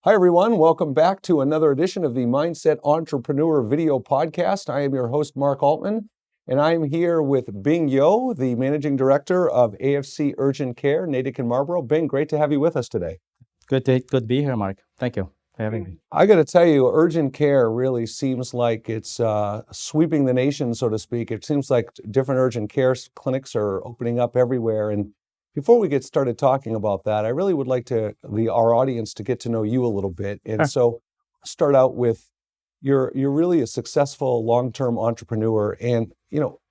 Hi, everyone. Welcome back to another edition of the Mindset Entrepreneur video podcast. I am your host, Mark Altman, and I am here with Bing Yo, the managing director of AFC Urgent Care, Natick and Marlborough. Bing, great to have you with us today. Good to be here, Mark. Thank you for having me. I got to tell you, urgent care really seems like it's sweeping the nation, so to speak. It seems like different urgent care clinics are opening up everywhere. And before we get started talking about that, I really would like our audience to get to know you a little bit. And so start out with, you're really a successful long-term entrepreneur. And,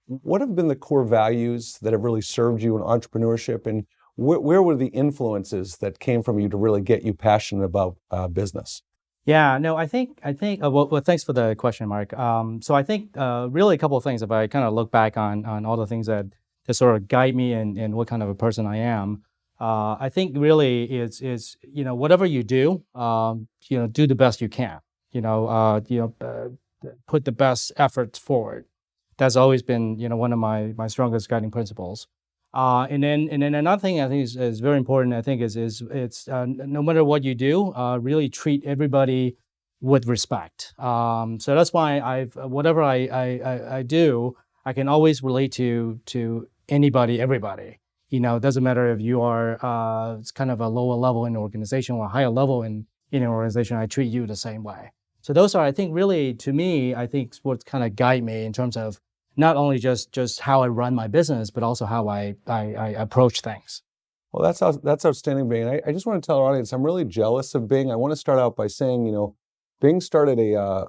what have been the core values that have really served you in entrepreneurship? And where were the influences that came from you to really get you passionate about business? Yeah, no, I think. Well, thanks for the question, Mark. So I think really a couple of things. If I kind of look back on all the things that sort of guide me and what kind of a person I am, I think really is whatever you do, do the best you can. Put the best efforts forward. That's always been one of my strongest guiding principles. And then another thing I think is very important. I think is it's no matter what you do, really treat everybody with respect. So that's why whatever I do, I can always relate to anybody, everybody. It doesn't matter if you are it's kind of a lower level in the organization or a higher level in an organization. I treat you the same way. So those are, I think, really to me, I think what kind of guide me in terms of not only just how I run my business, but also how I approach things. Well, that's outstanding, Bing. I just want to tell our audience, I'm really jealous of Bing. I want to start out by saying, Bing started a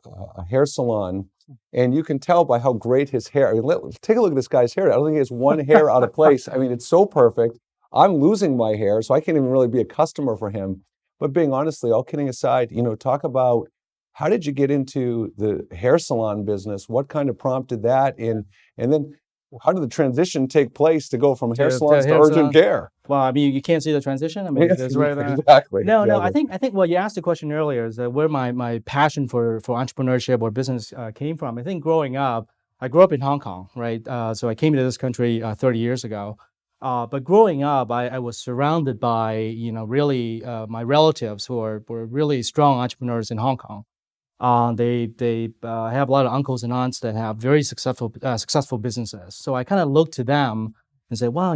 hair salon, and you can tell by how great his hair. I mean, take a look at this guy's hair. I don't think he has one hair out of place. I mean, it's so perfect. I'm losing my hair, so I can't even really be a customer for him. But Bing, honestly, all kidding aside, talk about, how did you get into the hair salon business? What kind of prompted that? And then how did the transition take place to go from hair salons to urgent care? Well, I mean, you can't see the transition. I mean, it's right there. Exactly. No, I think well, you asked the question earlier is where my passion for entrepreneurship or business came from. I think growing up, I grew up in Hong Kong, right? So I came to this country 30 years ago. But growing up, I was surrounded by really my relatives who were really strong entrepreneurs in Hong Kong. They have a lot of uncles and aunts that have very successful businesses. So I kind of looked to them and said, wow,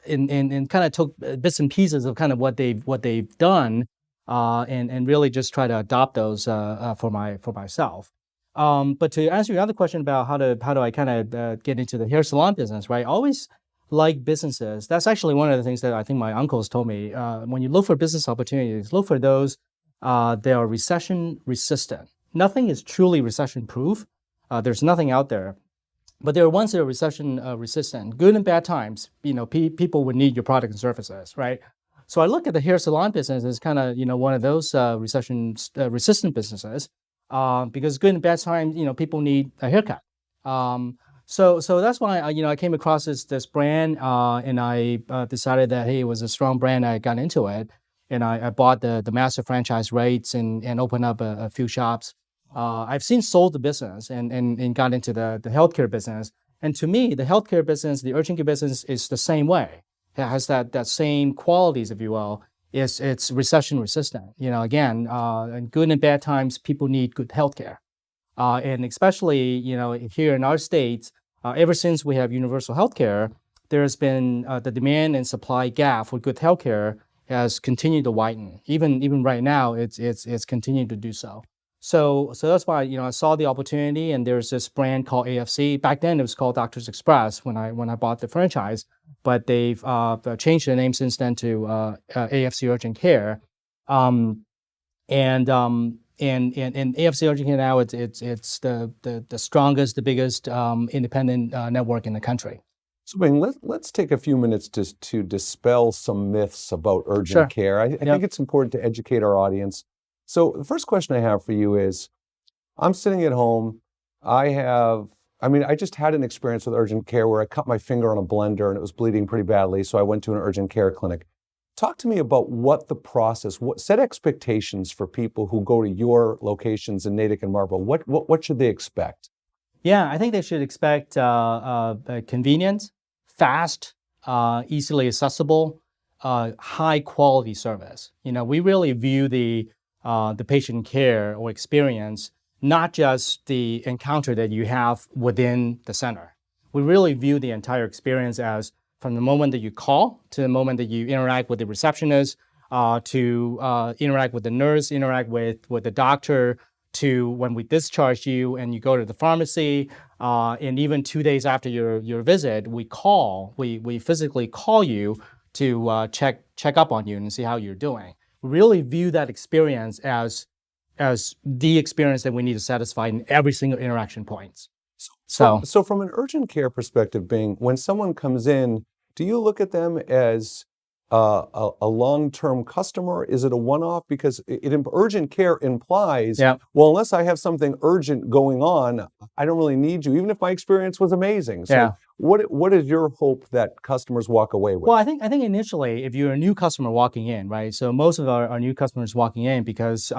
and kind of took bits and pieces of kind of what they've done, and really just try to adopt those for myself. But to answer your other question about how do I kind of get into the hair salon business, right? I always like businesses. That's actually one of the things that I think my uncles told me. When you look for business opportunities, look for those. They are recession resistant. Nothing is truly recession proof. There's nothing out there, but there are ones that are recession resistant. Good and bad times, people would need your product and services, right? So I look at the hair salon business as kind of one of those recession resistant businesses, because good and bad times, people need a haircut. So that's why I came across this brand, and I decided that hey, it was a strong brand. I got into it. And I bought the master franchise rights and opened up a few shops. I've since sold the business and got into the healthcare business. And to me, the healthcare business, the urgent care business is the same way. It has that same qualities, if you will. It's recession resistant. Again, in good and bad times, people need good healthcare. And especially, here in our states, ever since we have universal healthcare, there's been the demand and supply gap for good healthcare has continued to widen. Even right now, it's continued to do so. So that's why I saw the opportunity, and there's this brand called AFC. Back then, it was called Doctors Express when I bought the franchise, but they've changed the name since then to AFC Urgent Care. And AFC Urgent Care now it's the strongest, the biggest independent network in the country. So Bing, let's take a few minutes to dispel some myths about urgent care. I think it's important to educate our audience. So the first question I have for you is, I'm sitting at home. I just had an experience with urgent care where I cut my finger on a blender and it was bleeding pretty badly. So I went to an urgent care clinic. Talk to me about set expectations for people who go to your locations in Natick and Marlborough. What should they expect? Yeah, I think they should expect convenience, fast, easily accessible, high quality service. We really view the patient care or experience not just the encounter that you have within the center. We really view the entire experience as from the moment that you call to the moment that you interact with the receptionist, to interact with the nurse, interact with the doctor, to when we discharge you and you go to the pharmacy, and even 2 days after your visit, we physically call you to check up on you and see how you're doing. We really view that experience as the experience that we need to satisfy in every single interaction point. So from an urgent care perspective, Bing, when someone comes in, do you look at them as a long-term customer? Is it a one-off? Because urgent care implies, well, unless I have something urgent going on, I don't really need you, even if my experience was amazing. So what is your hope that customers walk away with? Well, I think initially, if you're a new customer walking in, right? So most of our new customers walking in because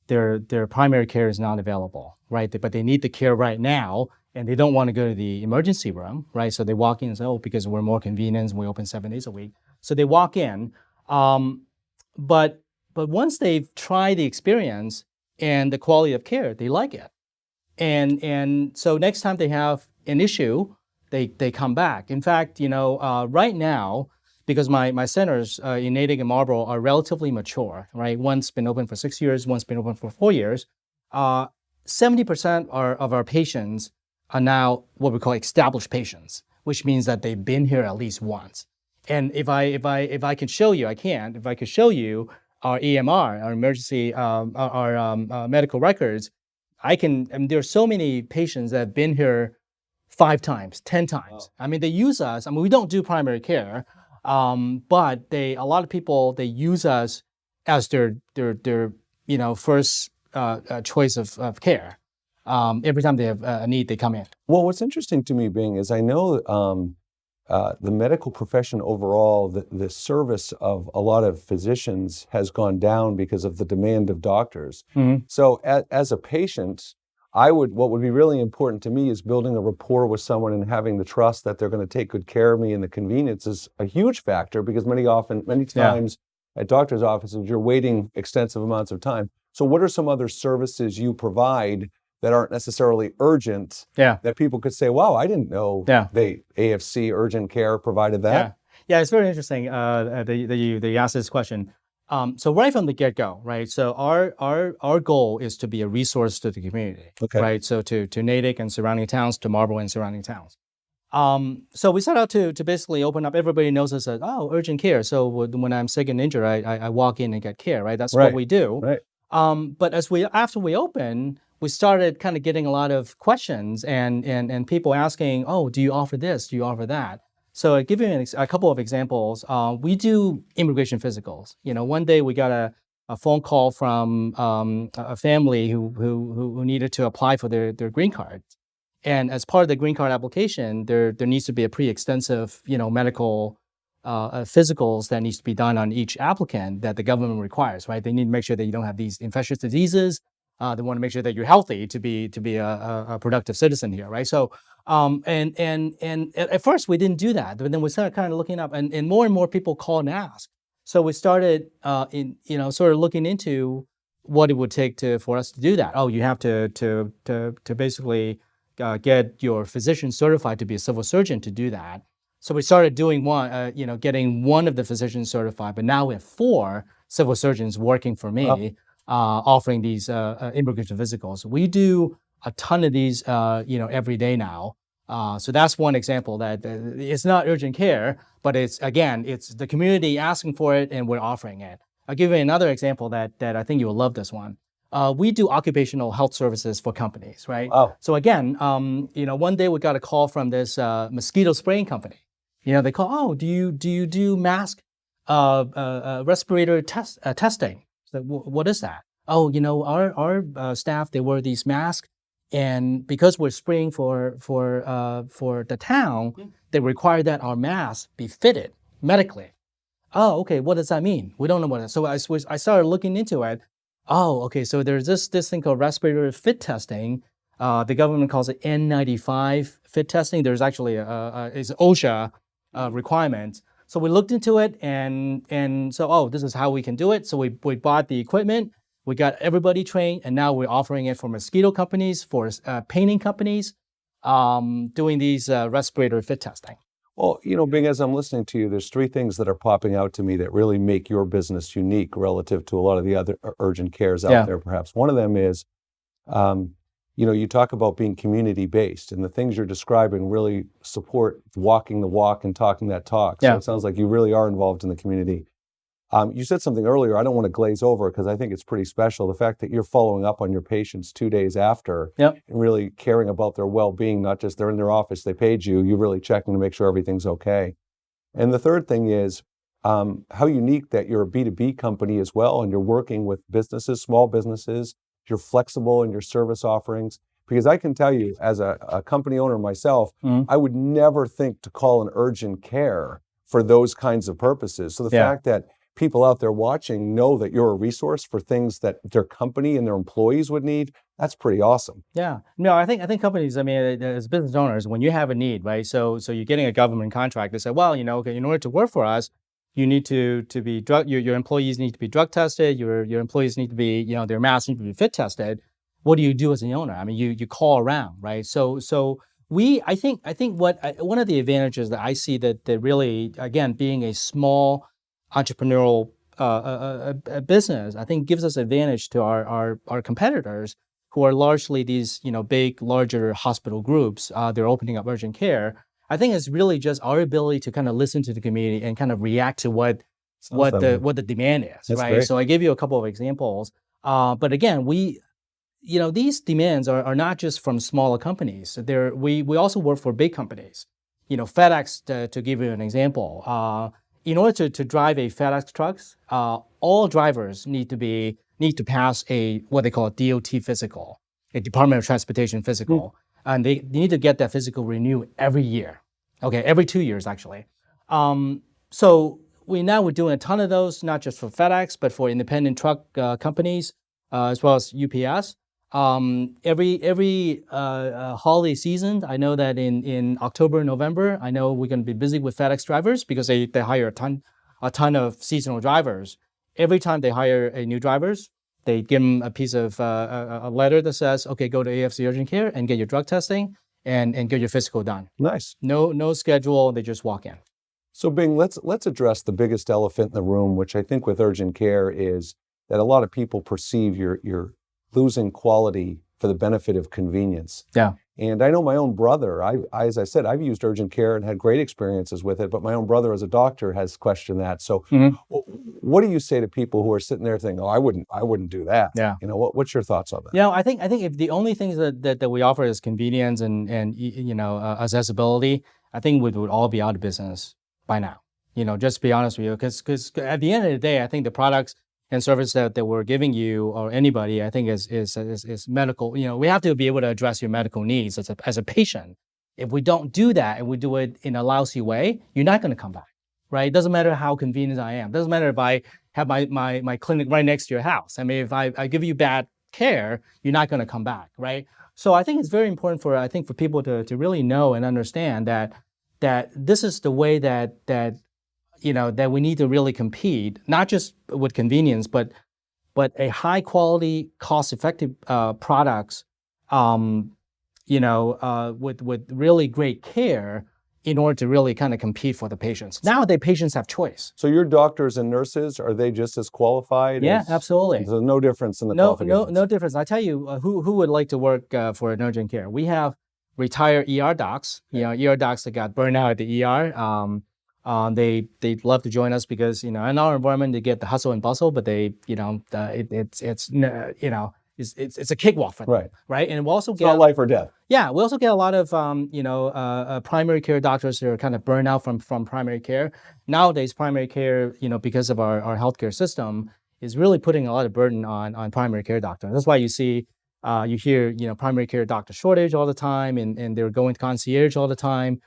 their primary care is not available, right? But they need the care right now, and they don't want to go to the emergency room, right? So they walk in and say, oh, because we're more convenient, we open 7 days a week. So they walk in, but once they've tried the experience and the quality of care, they like it, and so next time they have an issue, they come back. In fact, right now, because my centers in Natick and Marlborough are relatively mature, right? One's been open for 6 years, one's been open for 4 years. 70% of our patients are now what we call established patients, which means that they've been here at least once. And if I can show you, if I could show you our EMR, our emergency, our medical records, there are so many patients that have been here 5 times, 10 times. I mean, they use us. I mean, we don't do primary care, but a lot of people, they use us as their first choice of care. Every time they have a need, they come in. Well, what's interesting to me, Bing, is I know the medical profession overall, the service of a lot of physicians has gone down because of the demand of doctors. Mm-hmm. So as a patient, what would be really important to me is building a rapport with someone and having the trust that they're going to take good care of me, and the convenience is a huge factor because many times at doctor's offices, you're waiting extensive amounts of time. So what are some other services you provide that aren't necessarily urgent, that people could say, wow, I didn't know the AFC Urgent Care provided that? Yeah, it's very interesting that you asked this question. So right from the get-go, right? So our goal is to be a resource to the community, right? So to Natick and surrounding towns, to Marlborough and surrounding towns. So we set out to basically open up. Everybody knows us as urgent care. So when I'm sick and injured, I walk in and get care, right? That's what we do. Right. But after we open, we started kind of getting a lot of questions and people asking, oh, do you offer this? Do you offer that? So I'll give you a couple of examples. We do immigration physicals. One day we got a phone call from a family who needed to apply for their green card. And as part of the green card application, there needs to be a pretty extensive, medical physicals that needs to be done on each applicant that the government requires, right? They need to make sure that you don't have these infectious diseases. They want to make sure that you're healthy to be a productive citizen here, right? So, and at first we didn't do that, but then we started kind of looking up, and more people call and ask. So we started, sort of looking into what it would take for us to do that. Oh, you have to basically get your physician certified to be a civil surgeon to do that. So we started doing getting one of the physicians certified, but now we have 4 civil surgeons working for me. Offering these immigration physicals. We do a ton of these, every day now. So that's one example that it's not urgent care, but it's the community asking for it and we're offering it. I'll give you another example that I think you'll love this one. We do occupational health services for companies, right? Oh. So again, one day we got a call from this mosquito spraying company. They call, oh, do you do mask respirator testing? So what is that? Oh, our staff, they wear these masks, and because we're spraying for the town, they require that our masks be fitted medically. Oh, okay. What does that mean? We don't know what that is. So I started looking into it. Oh, okay. So there's this thing called respirator fit testing. The government calls it N95 fit testing. There's actually it's OSHA requirement. So we looked into it and so, oh, this is how we can do it. So we bought the equipment, we got everybody trained, and now we're offering it for mosquito companies, for painting companies, doing these respirator fit testing. Well, Bing, as I'm listening to you, there's three things that are popping out to me that really make your business unique relative to a lot of the other urgent cares out there, perhaps. One of them is, you talk about being community-based, and the things you're describing really support walking the walk and talking that talk. So it sounds like you really are involved in the community. You said something earlier, I don't want to glaze over because I think it's pretty special. The fact that you're following up on your patients 2 days after and really caring about their well-being, not just they're in their office, they paid you, you're really checking to make sure everything's okay. And the third thing is how unique that you're a B2B company as well, and you're working with businesses, small businesses, you're flexible in your service offerings. Because I can tell you, as a company owner myself, I would never think to call an urgent care for those kinds of purposes. So the fact that people out there watching know that you're a resource for things that their company and their employees would need, that's pretty awesome. Yeah. No, I think companies, I mean, as business owners, when you have a need, right? So you're getting a government contract, they say, well, okay, in order to work for us, you need to be your employees need to be drug tested, your employees need to be, their masks need to be fit tested. What do you do as an owner? I mean, you call around, right? So I think one of the advantages that I see that really, again, being a small entrepreneurial business, I think gives us advantage to our competitors who are largely these, big, larger hospital groups. They're opening up urgent care. I think it's really just our ability to kind of listen to the community and kind of react to what the demand is, That's right? great. So I give you a couple of examples. But again, these demands are not just from smaller companies. We also work for big companies. FedEx, to give you an example, in order to drive a FedEx trucks, all drivers need to pass what they call a DOT physical, a Department of Transportation physical, and they need to get that physical renewed every year. Okay, every 2 years actually. So we're doing a ton of those, not just for FedEx, but for independent truck companies as well as UPS. Every holiday season, I know that in October and November, I know we're going to be busy with FedEx drivers because they hire a ton of seasonal drivers. Every time they hire a new drivers, they give them a piece of a letter that says, okay, go to AFC Urgent Care and get your drug testing and get your physical done. Nice. No schedule, they just walk in. So Bing, let's address the biggest elephant in the room, which I think with urgent care is that a lot of people perceive you're losing quality for the benefit of convenience. Yeah. And I know my own brother, as I said, I've used urgent care and had great experiences with it, but my own brother as a doctor has questioned that. So what do you say to people who are sitting there thinking, oh, I wouldn't do that? Yeah. What's your thoughts on that? I think if the only things that we offer is convenience and accessibility, I think we would all be out of business by now. Just to be honest with you, because at the end of the day, I think the products and service that we're giving you or anybody, I think is medical. We have to be able to address your medical needs as a patient. If we don't do that and we do it in a lousy way, you're not going to come back, right? It doesn't matter how convenient I am. It doesn't matter if I have my clinic right next to your house. I mean, if I give you bad care, you're not going to come back, right? So I think it's very important for people to really know and understand that this is the way that we need to really compete, not just with convenience, but a high quality, cost effective products, with really great care in order to really kind of compete for the patients. Nowadays, patients have choice. So your doctors and nurses, are they just as qualified? Yeah, absolutely. There's no difference in the qualifications? No difference. I tell you, who would like to work for an urgent care? We have retired ER docs, ER docs that got burned out at the ER. They love to join us because in our environment they get the hustle and bustle, but it's a cakewalk for them, right? And we also it's not life or death. Yeah, we also get a lot of primary care doctors that are kind of burned out from primary care. Nowadays, primary care, because of our healthcare system, is really putting a lot of burden on primary care doctors. That's why you hear primary care doctor shortage all the time, and they're going to concierge all the time.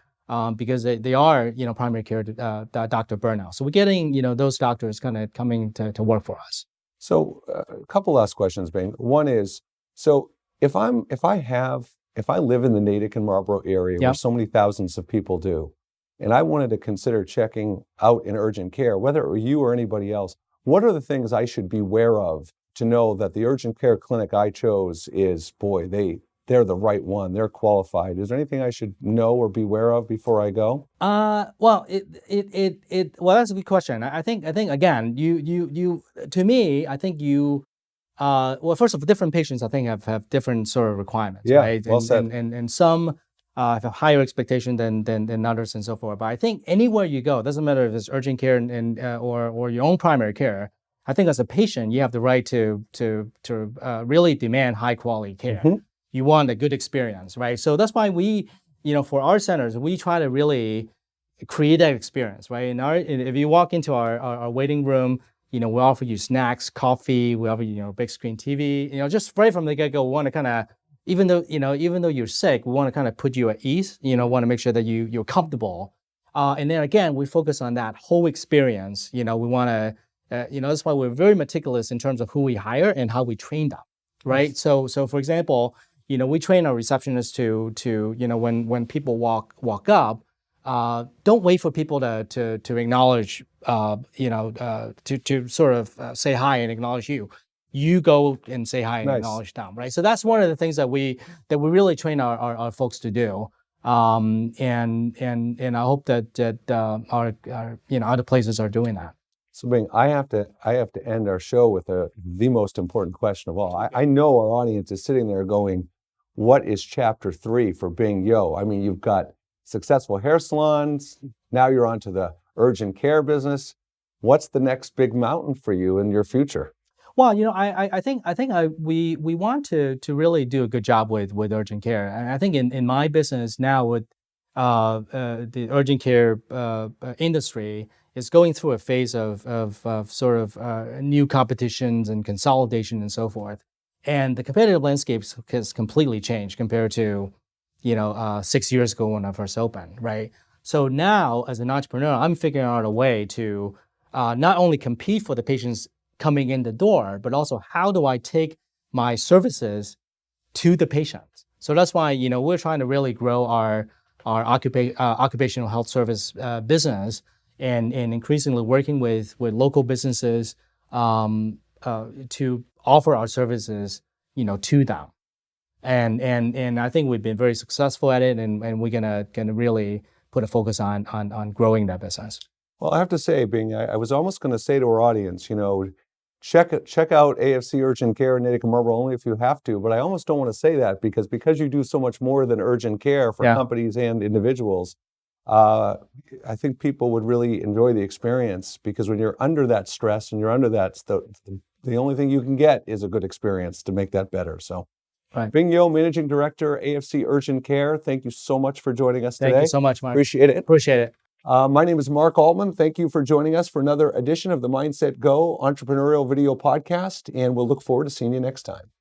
Because they are, primary care doctor burnout. So we're getting, those doctors kind of coming to work for us. So a couple last questions, Bing. One is, so if I live in the Natick and Marlborough area where so many thousands of people do, and I wanted to consider checking out an urgent care, whether it were you or anybody else, what are the things I should be aware of to know that the urgent care clinic I chose is, boy, they're the right one, they're qualified? Is there anything I should know or be aware of before I go? Well, well, that's a good question. I think again, you to me, I think you, well, first of all, different patients I think have different sort of requirements, Yeah, right? well and, said. and some have a higher expectation than others and so forth. But I think anywhere you go, it doesn't matter if it's urgent care or your own primary care. I think as a patient, you have the right to really demand high quality care. Mhm. You want a good experience, right? So that's why we, for our centers, we try to really create that experience, right? If you walk into our waiting room, we offer you snacks, coffee, we offer you, big screen TV, just right from the get-go, we want to kind of, even though you're sick, we want to kind of put you at ease, want to make sure that you're comfortable. And then again, we focus on that whole experience. We want to, that's why we're very meticulous in terms of who we hire and how we train them, right? Yes. So for example, we train our receptionists to when people walk up, don't wait for people to acknowledge, to sort of say hi and acknowledge you. You go and say hi and Nice. acknowledge them, right? So that's one of the things that we really train our folks to do. And I hope that our other places are doing that. So Bing, I have to end our show with the most important question of all. I know our audience is sitting there going, what is chapter 3 for Bing Yo? I mean, you've got successful hair salons. Now you're onto the urgent care business. What's the next big mountain for you in your future? Well, I think we want to really do a good job with urgent care. And I think in my business now with the urgent care industry is going through a phase of sort of new competitions and consolidation and so forth. And the competitive landscape has completely changed compared to, 6 years ago when I first opened, right? So now as an entrepreneur, I'm figuring out a way to not only compete for the patients coming in the door, but also how do I take my services to the patients? So that's why, we're trying to really grow our occupational health service business and increasingly working with local businesses to offer our services, to them. And I think we've been very successful at it, and we're gonna really put a focus on growing that business. Well, I have to say, Bing, I was almost going to say to our audience, check out AFC Urgent Care in Natick and Marlborough only if you have to, but I almost don't want to say that because you do so much more than urgent care for companies and individuals. I think people would really enjoy the experience, because when you're under that stress and you're under that, the only thing you can get is a good experience to make that better. So, right. Bing Yo, Managing Director, AFC Urgent Care, thank you so much for joining us today. Thank you so much, Mark. Appreciate it. Appreciate it. My name is Mark Altman. Thank you for joining us for another edition of the MindsetGo Entrepreneurial Video Podcast, and we'll look forward to seeing you next time.